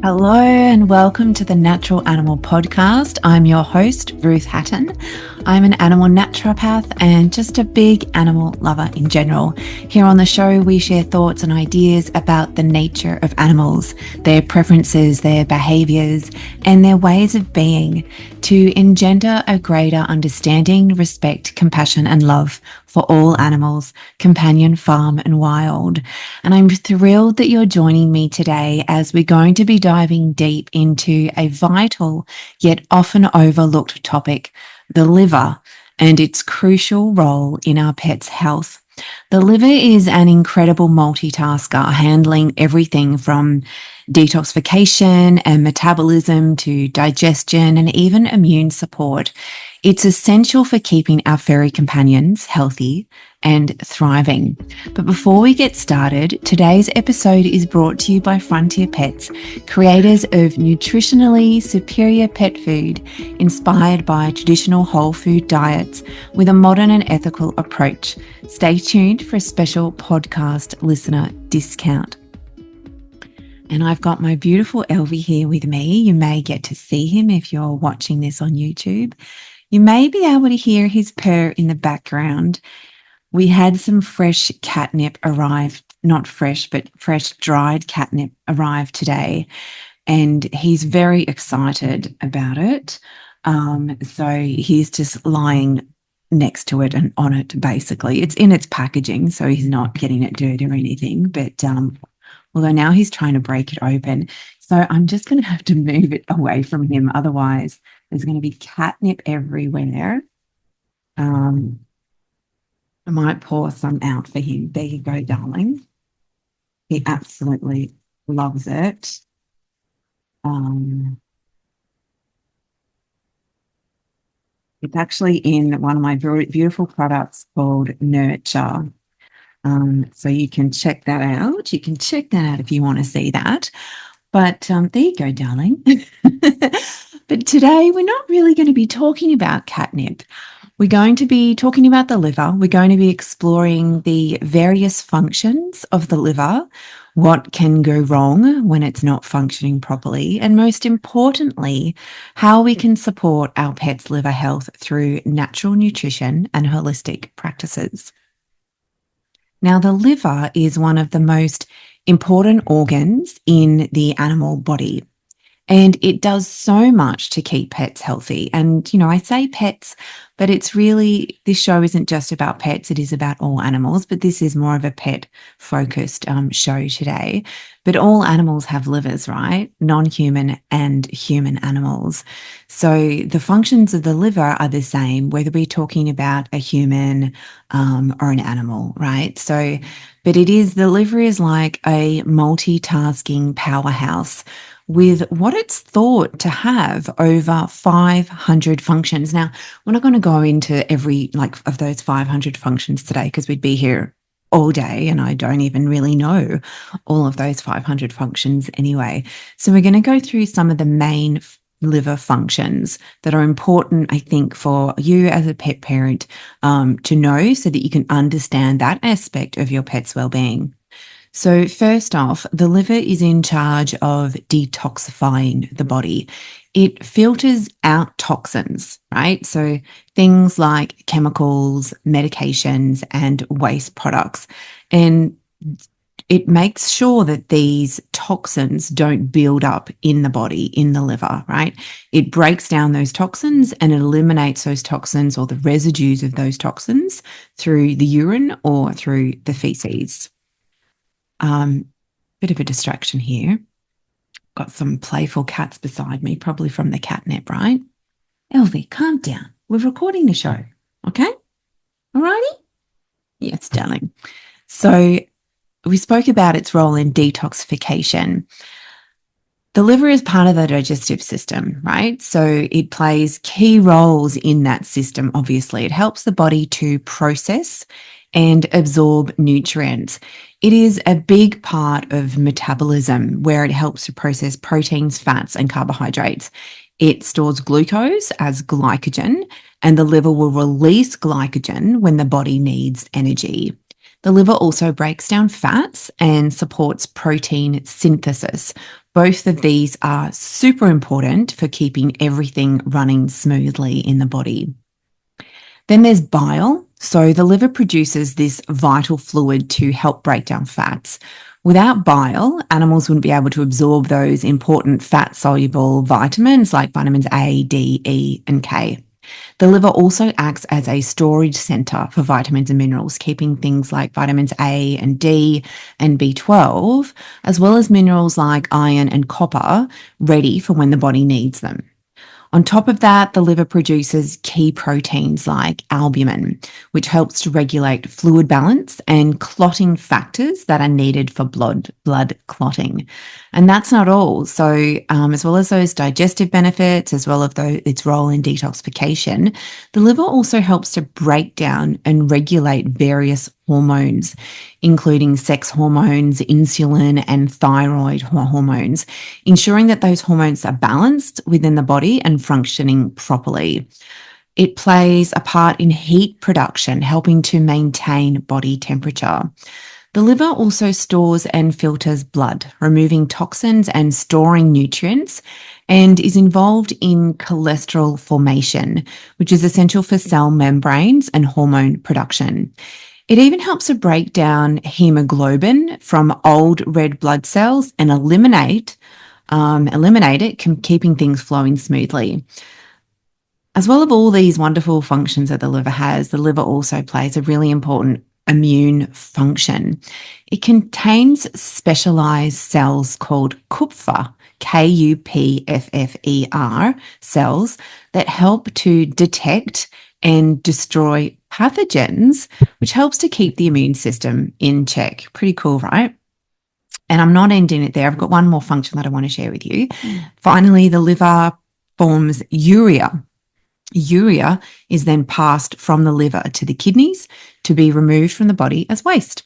Hello and welcome to the Natural Animal Podcast. I'm your host, Ruth Hatton. I'm an animal naturopath and just a big animal lover in general. Here on the show, we share thoughts and ideas about the nature of animals, their preferences, their behaviors, and their ways of being to engender a greater understanding, respect, compassion, and love for all animals, companion, farm, and wild. And I'm thrilled that you're joining me today as we're going to be diving deep into a vital yet often overlooked topic, the liver, and its crucial role in our pet's health. The liver is an incredible multitasker, handling everything from detoxification and metabolism to digestion and even immune support. It's essential for keeping our furry companions healthy and thriving. But before we get started, today's episode is brought to you by Frontier Pets, creators of nutritionally superior pet food inspired by traditional whole food diets with a modern and ethical approach. Stay tuned for a special podcast listener discount. And I've got my beautiful Elvie here with me. You may get to see him if you're watching this on YouTube. You may be able to hear his purr in the background. We had some fresh catnip arrive, not fresh, but fresh dried catnip arrive today. And he's very excited about it. So he's just lying next to it and on it, basically. It's in its packaging, so he's not getting it dirty or anything. But although now he's trying to break it open. So I'm just going to have to move it away from him. Otherwise, there's going to be catnip everywhere. I might pour some out for him. There you go, darling. He absolutely loves it. It's actually in one of my beautiful products called Nurture. So you can check that out. You can check that out if you want to see that. But there you go, darling. But today we're not really going to be talking about catnip. We're going to be talking about the liver. We're going to be exploring the various functions of the liver, what can go wrong when it's not functioning properly, and most importantly, how we can support our pet's liver health through natural nutrition and holistic practices. Now, the liver is one of the most important organs in the animal body. And it does so much to keep pets healthy. And, I say pets, but it's really, this show isn't just about pets. It is about all animals, but this is more of a pet-focused show today. But all animals have livers, right? Non-human and human animals. So the functions of the liver are the same, whether we're talking about a human or an animal, right? So, but the liver is like a multitasking powerhouse with what it's thought to have over 500 functions. Now, we're not going to go into every of those 500 functions today because we'd be here all day and I don't even really know all of those 500 functions anyway. So we're going to go through some of the main liver functions that are important, I think, for you as a pet parent to know so that you can understand that aspect of your pet's well-being. So first off, the liver is in charge of detoxifying the body. It filters out toxins, right? So things like chemicals, medications, and waste products. And it makes sure that these toxins don't build up in the body, in the liver, right? It breaks down those toxins and it eliminates those toxins or the residues of those toxins through the urine or through the feces. Bit of a distraction here. Got some playful cats beside me, probably from the catnip, right? Elvie, calm down. We're recording the show, okay? All righty? Yes, darling. So we spoke about its role in detoxification. The liver is part of the digestive system, right? So it plays key roles in that system, obviously. It helps the body to process and absorb nutrients. It is a big part of metabolism where it helps to process proteins, fats, and carbohydrates. It stores glucose as glycogen, and the liver will release glycogen when the body needs energy. The liver also breaks down fats and supports protein synthesis, Both of these are super important for keeping everything running smoothly in the body. Then there's bile. So the liver produces this vital fluid to help break down fats. Without bile, animals wouldn't be able to absorb those important fat-soluble vitamins like vitamins A, D, E, and K. The liver also acts as a storage center for vitamins and minerals, keeping things like vitamins A and D and B12, as well as minerals like iron and copper, ready for when the body needs them. On top of that, the liver produces key proteins like albumin, which helps to regulate fluid balance and clotting factors that are needed for blood clotting. And that's not all. So, as well as those digestive benefits, as well as its role in detoxification, the liver also helps to break down and regulate various hormones, including sex hormones, insulin, and thyroid hormones, ensuring that those hormones are balanced within the body and functioning properly. It plays a part in heat production, helping to maintain body temperature. The liver also stores and filters blood, removing toxins and storing nutrients, and is involved in cholesterol formation, which is essential for cell membranes and hormone production. It even helps to break down hemoglobin from old red blood cells and eliminate it, keeping things flowing smoothly. As well as all these wonderful functions that the liver has, the liver also plays a really important immune function. It contains specialized cells called Kupfer, Kupffer cells that help to detect and destroy pathogens, which helps to keep the immune system in check. Pretty cool, right? And I'm not ending it there. I've got one more function that I want to share with you. Finally, the liver forms urea. Urea is then passed from the liver to the kidneys to be removed from the body as waste.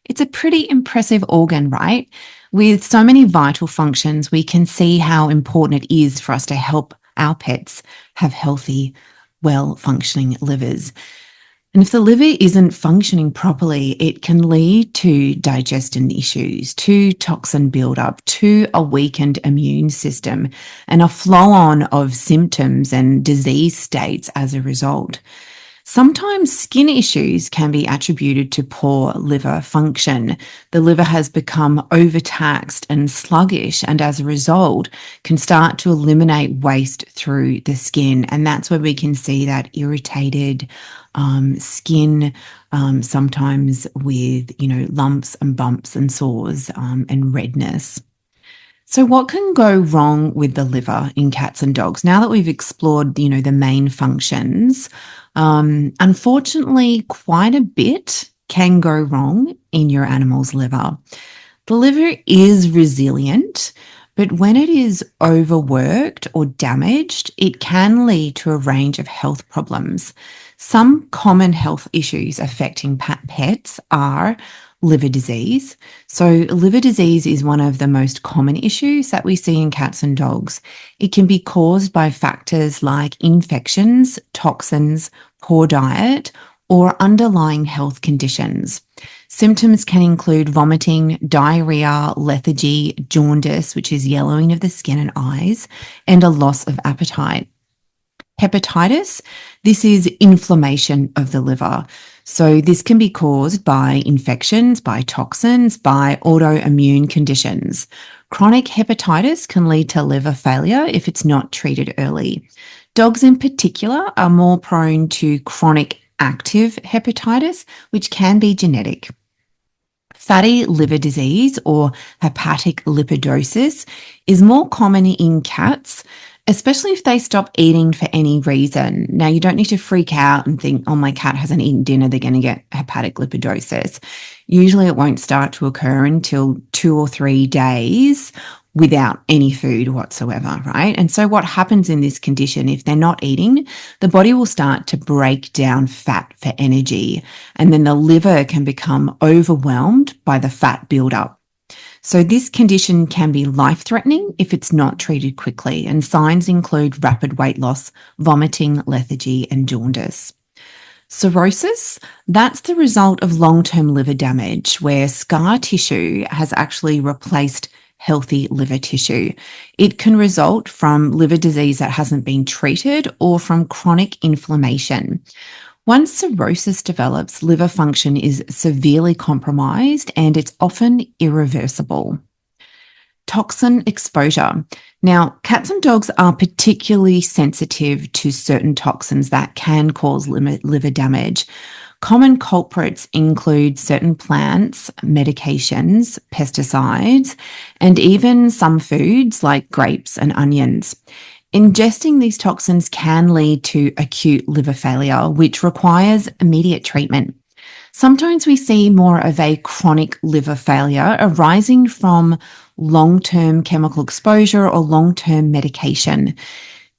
It's a pretty impressive organ, right? With so many vital functions, we can see how important it is for us to help our pets have healthy, well-functioning livers. And if the liver isn't functioning properly, it can lead to digestion issues, to toxin buildup, to a weakened immune system, and a flow-on of symptoms and disease states as a result. Sometimes skin issues can be attributed to poor liver function. The liver has become overtaxed and sluggish, and as a result, can start to eliminate waste through the skin. And that's where we can see that irritated skin, sometimes with, lumps and bumps and sores and redness. So what can go wrong with the liver in cats and dogs? Now that we've explored, the main functions, unfortunately, quite a bit can go wrong in your animal's liver. The liver is resilient, but when it is overworked or damaged, it can lead to a range of health problems. Some common health issues affecting pets are liver disease. So liver disease is one of the most common issues that we see in cats and dogs. It can be caused by factors like infections, toxins, poor diet, or underlying health conditions. Symptoms can include vomiting, diarrhea, lethargy, jaundice, which is yellowing of the skin and eyes, and a loss of appetite. Hepatitis, this is inflammation of the liver. So this can be caused by infections, by toxins, by autoimmune conditions. Chronic hepatitis can lead to liver failure if it's not treated early. Dogs in particular are more prone to chronic active hepatitis, which can be genetic. Fatty liver disease or hepatic lipidosis is more common in cats, especially if they stop eating for any reason. Now, you don't need to freak out and think, oh, my cat hasn't eaten dinner, they're going to get hepatic lipidosis. Usually it won't start to occur until 2 or 3 days without any food whatsoever, right? And so what happens in this condition, if they're not eating, the body will start to break down fat for energy, and then the liver can become overwhelmed by the fat buildup. So this condition can be life-threatening if it's not treated quickly, and signs include rapid weight loss, vomiting, lethargy, and jaundice. Cirrhosis, that's the result of long-term liver damage where scar tissue has actually replaced healthy liver tissue. It can result from liver disease that hasn't been treated or from chronic inflammation. Once cirrhosis develops, liver function is severely compromised and it's often irreversible. Toxin exposure. Now, cats and dogs are particularly sensitive to certain toxins that can cause liver damage. Common culprits include certain plants, medications, pesticides, and even some foods like grapes and onions. Ingesting these toxins can lead to acute liver failure, which requires immediate treatment. Sometimes we see more of a chronic liver failure arising from long-term chemical exposure or long-term medication.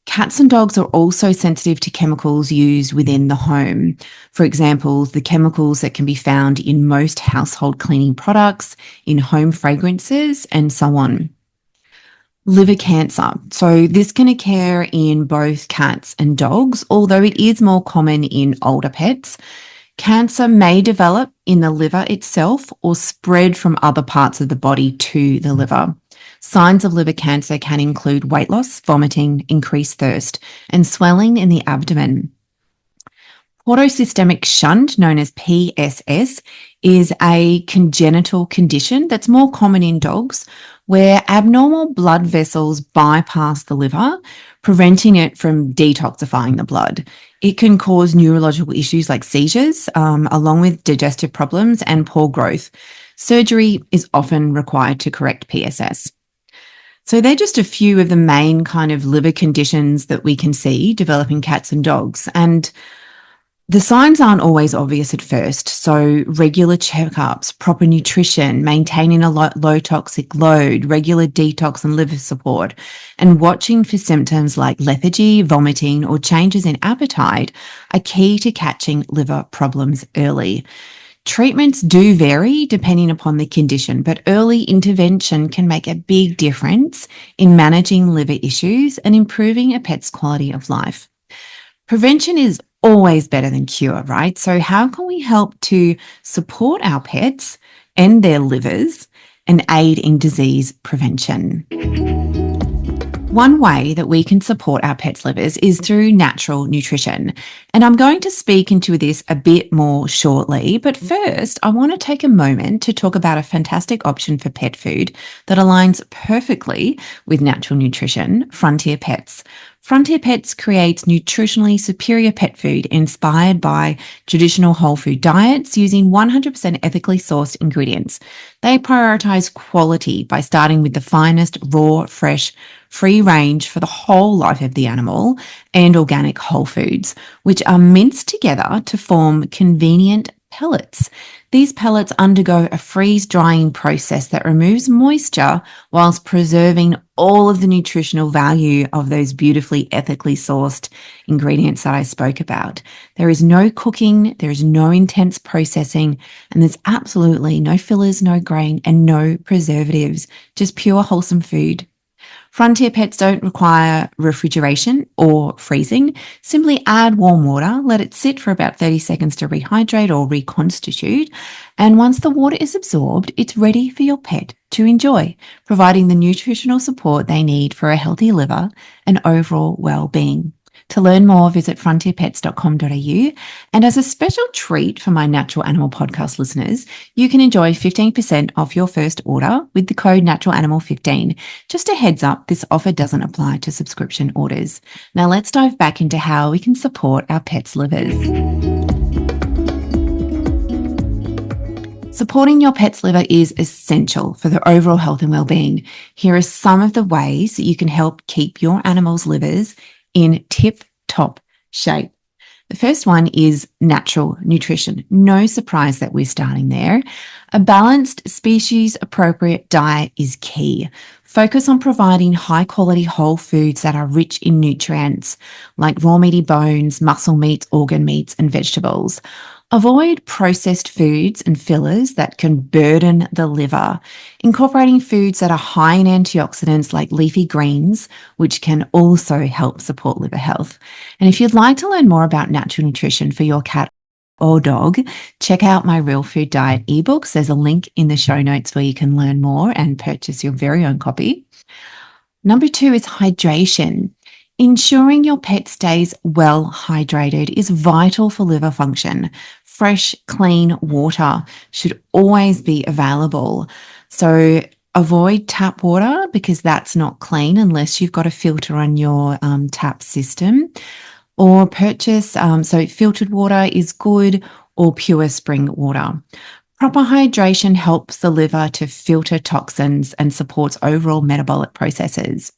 Cats and dogs are also sensitive to chemicals used within the home. For example, the chemicals that can be found in most household cleaning products, in home fragrances, and so on. Liver cancer. So this can occur in both cats and dogs, although it is more common in older pets. Cancer may develop in the liver itself or spread from other parts of the body to the liver. Signs of liver cancer can include weight loss, vomiting, increased thirst, and swelling in the abdomen. Portosystemic shunt, known as PSS, is a congenital condition that's more common in dogs where abnormal blood vessels bypass the liver, preventing it from detoxifying the blood. It can cause neurological issues like seizures, along with digestive problems and poor growth. Surgery is often required to correct PSS. So they're just a few of the main kind of liver conditions that we can see develop in cats and dogs. And the signs aren't always obvious at first, so regular checkups, proper nutrition, maintaining a low toxic load, regular detox and liver support, and watching for symptoms like lethargy, vomiting, or changes in appetite are key to catching liver problems early. Treatments do vary depending upon the condition, but early intervention can make a big difference in managing liver issues and improving a pet's quality of life. Prevention is always better than cure, right? So how can we help to support our pets and their livers and aid in disease prevention? One way that we can support our pets' livers is through natural nutrition. And I'm going to speak into this a bit more shortly. But first, I want to take a moment to talk about a fantastic option for pet food that aligns perfectly with natural nutrition, Frontier Pets. Frontier Pets creates nutritionally superior pet food inspired by traditional whole food diets using 100% ethically sourced ingredients. They prioritize quality by starting with the finest, raw, fresh, free range for the whole life of the animal and organic whole foods, which are minced together to form convenient pellets. These pellets undergo a freeze drying process that removes moisture whilst preserving all of the nutritional value of those beautifully ethically sourced ingredients that I spoke about. There is no cooking, there is no intense processing, and there's absolutely no fillers, no grain, and no preservatives, just pure wholesome food. Frontier Pets don't require refrigeration or freezing. Simply add warm water, let it sit for about 30 seconds to rehydrate or reconstitute. And once the water is absorbed, it's ready for your pet to enjoy, providing the nutritional support they need for a healthy liver and overall well-being. To learn more, visit frontierpets.com.au. And as a special treat for my Natural Animal podcast listeners, you can enjoy 15% off your first order with the code NaturalAnimal15. Just a heads up, this offer doesn't apply to subscription orders. Now let's dive back into how we can support our pets' livers. Supporting your pet's liver is essential for their overall health and well-being. Here are some of the ways that you can help keep your animal's livers in tip-top shape. The first one is natural nutrition. No surprise that we're starting there. A balanced, species-appropriate diet is key. Focus on providing high-quality whole foods that are rich in nutrients, like raw meaty bones, muscle meats, organ meats, and vegetables. Avoid processed foods and fillers that can burden the liver. Incorporating foods that are high in antioxidants like leafy greens, which can also help support liver health. And if you'd like to learn more about natural nutrition for your cat or dog, check out my Real Food Diet ebooks. There's a link in the show notes where you can learn more and purchase your very own copy. Number 2 is hydration. Ensuring your pet stays well hydrated is vital for liver function. Fresh, clean water should always be available. So avoid tap water because that's not clean unless you've got a filter on your tap system. Or purchase, so filtered water is good, or pure spring water. Proper hydration helps the liver to filter toxins and supports overall metabolic processes.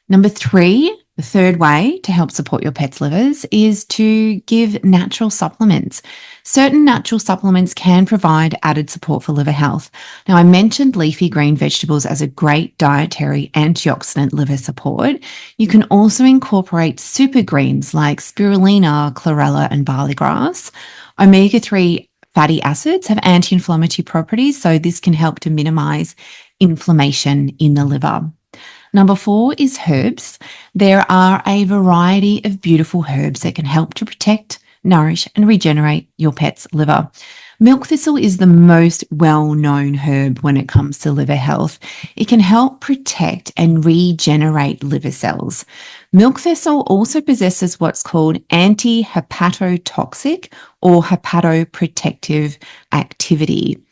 Number 3, the third way to help support your pet's livers is to give natural supplements. Certain natural supplements can provide added support for liver health. Now, I mentioned leafy green vegetables as a great dietary antioxidant liver support. You can also incorporate super greens like spirulina, chlorella, and barley grass. Omega-3 fatty acids have anti-inflammatory properties, so this can help to minimize inflammation in the liver. Number 4 is herbs. There are a variety of beautiful herbs that can help to protect, nourish, and regenerate your pet's liver. Milk thistle is the most well-known herb when it comes to liver health. It can help protect and regenerate liver cells. Milk thistle also possesses what's called anti-hepatotoxic or hepatoprotective activity.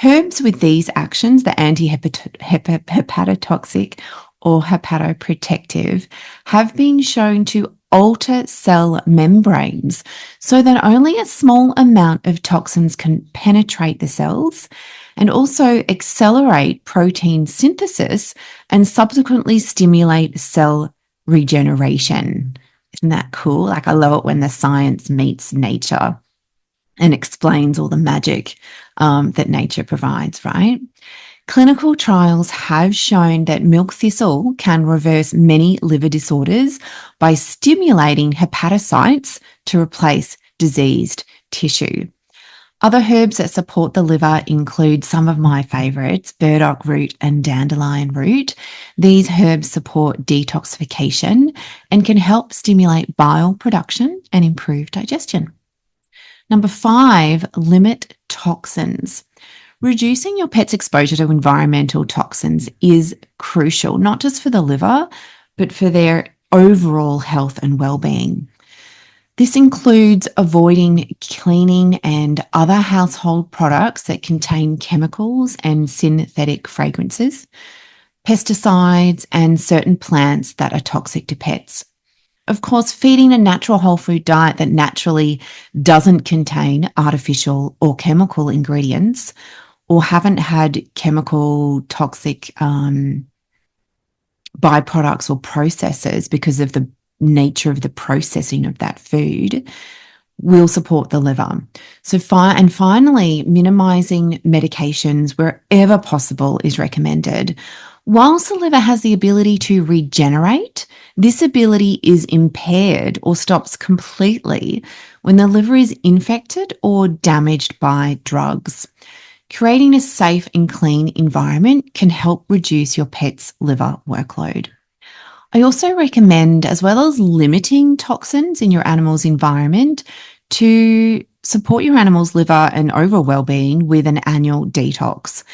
Herbs with these actions, the anti-hepatotoxic or hepatoprotective, have been shown to alter cell membranes so that only a small amount of toxins can penetrate the cells, and also accelerate protein synthesis and subsequently stimulate cell regeneration. Isn't that cool? Like, I love it when the science meets nature and explains all the magic that nature provides, right? Clinical trials have shown that milk thistle can reverse many liver disorders by stimulating hepatocytes to replace diseased tissue. Other herbs that support the liver include some of my favorites, burdock root and dandelion root. These herbs support detoxification and can help stimulate bile production and improve digestion. Number 5, limit toxins. Reducing your pet's exposure to environmental toxins is crucial, not just for the liver, but for their overall health and well-being. This includes avoiding cleaning and other household products that contain chemicals and synthetic fragrances, pesticides, and certain plants that are toxic to pets. Of course, feeding a natural whole food diet that naturally doesn't contain artificial or chemical ingredients or haven't had chemical toxic byproducts or processes because of the nature of the processing of that food will support the liver. So finally, minimizing medications wherever possible is recommended. Whilst the liver has the ability to regenerate, this ability is impaired or stops completely when the liver is infected or damaged by drugs. Creating a safe and clean environment can help reduce your pet's liver workload. I also recommend, as well as limiting toxins in your animal's environment, to support your animal's liver and overall well-being with an annual detox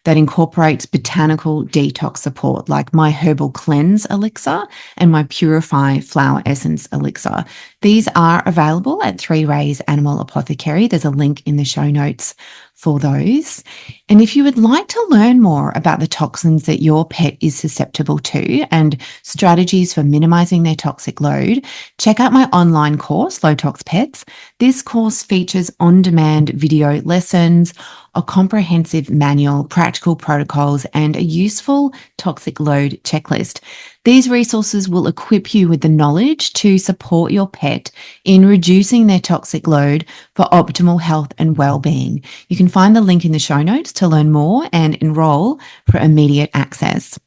that incorporates botanical detox support, like my Herbal Cleanse Elixir and my Purify Flower Essence Elixir. These are available at 3 Rays Animal Apothecary. There's a link in the show notes for those. And if you would like to learn more about the toxins that your pet is susceptible to and strategies for minimizing their toxic load, check out my online course, Low Tox Pets. This course features on-demand video lessons, a comprehensive manual, practical protocols, and a useful toxic load checklist. These resources will equip you with the knowledge to support your pet in reducing their toxic load for optimal health and well-being. You can find the link in the show notes to learn more and enroll for immediate access.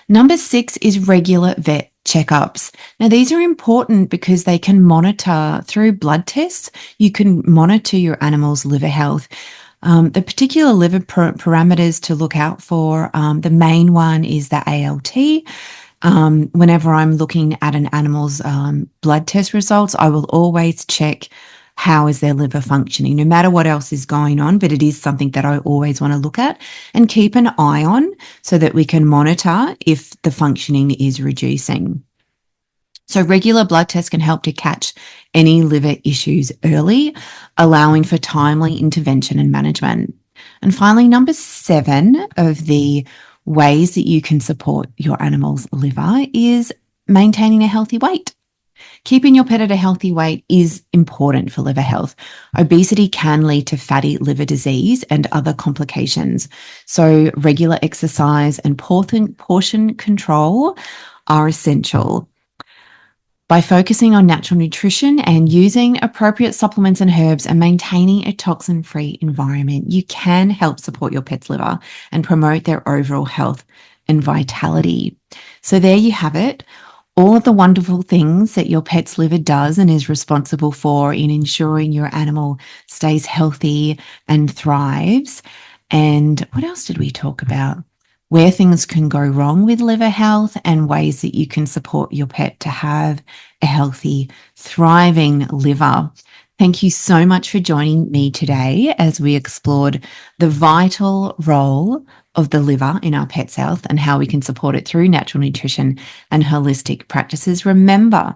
Number 6 is regular vet checkups. Now, these are important because they can monitor through blood tests. You can monitor your animal's liver health. The particular liver parameters to look out for, the main one is the ALT. Whenever I'm looking at an animal's blood test results, I will always check how is their liver functioning, no matter what else is going on. But it is something that I always want to look at and keep an eye on so that we can monitor if the functioning is reducing. So regular blood tests can help to catch any liver issues early, allowing for timely intervention and management. And finally, number 7 of the ways that you can support your animal's liver is maintaining a healthy weight. Keeping your pet at a healthy weight is important for liver health. Obesity can lead to fatty liver disease and other complications. So regular exercise and portion control are essential. By focusing on natural nutrition and using appropriate supplements and herbs and maintaining a toxin-free environment, you can help support your pet's liver and promote their overall health and vitality. So there you have it. All of the wonderful things that your pet's liver does and is responsible for in ensuring your animal stays healthy and thrives. And what else did we talk about? Where things can go wrong with liver health and ways that you can support your pet to have a healthy, thriving liver. Thank you so much for joining me today as we explored the vital role of the liver in our pet's health and how we can support it through natural nutrition and holistic practices. Remember,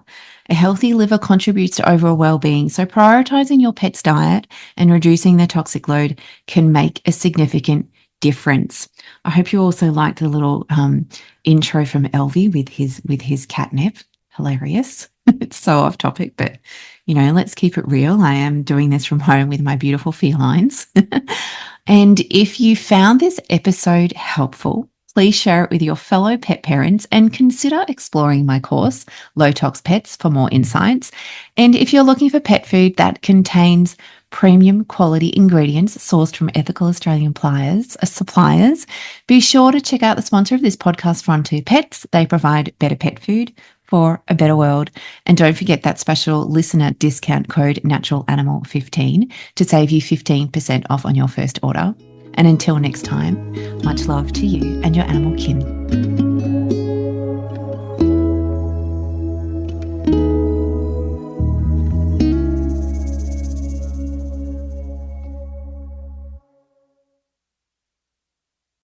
a healthy liver contributes to overall well-being, so prioritizing your pet's diet and reducing their toxic load can make a significant difference. I hope you also liked the little intro from Elvie with his catnip. Hilarious. It's so off topic, but let's keep it real. I am doing this from home with my beautiful felines. And if you found this episode helpful, please share it with your fellow pet parents and consider exploring my course, Low Tox Pets, for more insights. And if you're looking for pet food that contains premium quality ingredients sourced from ethical Australian suppliers, be sure to check out the sponsor of this podcast, Frontier Pets. They provide better pet food for a better world. And don't forget that special listener discount code NaturalAnimal15 to save you 15% off on your first order. And until next time, much love to you and your animal kin.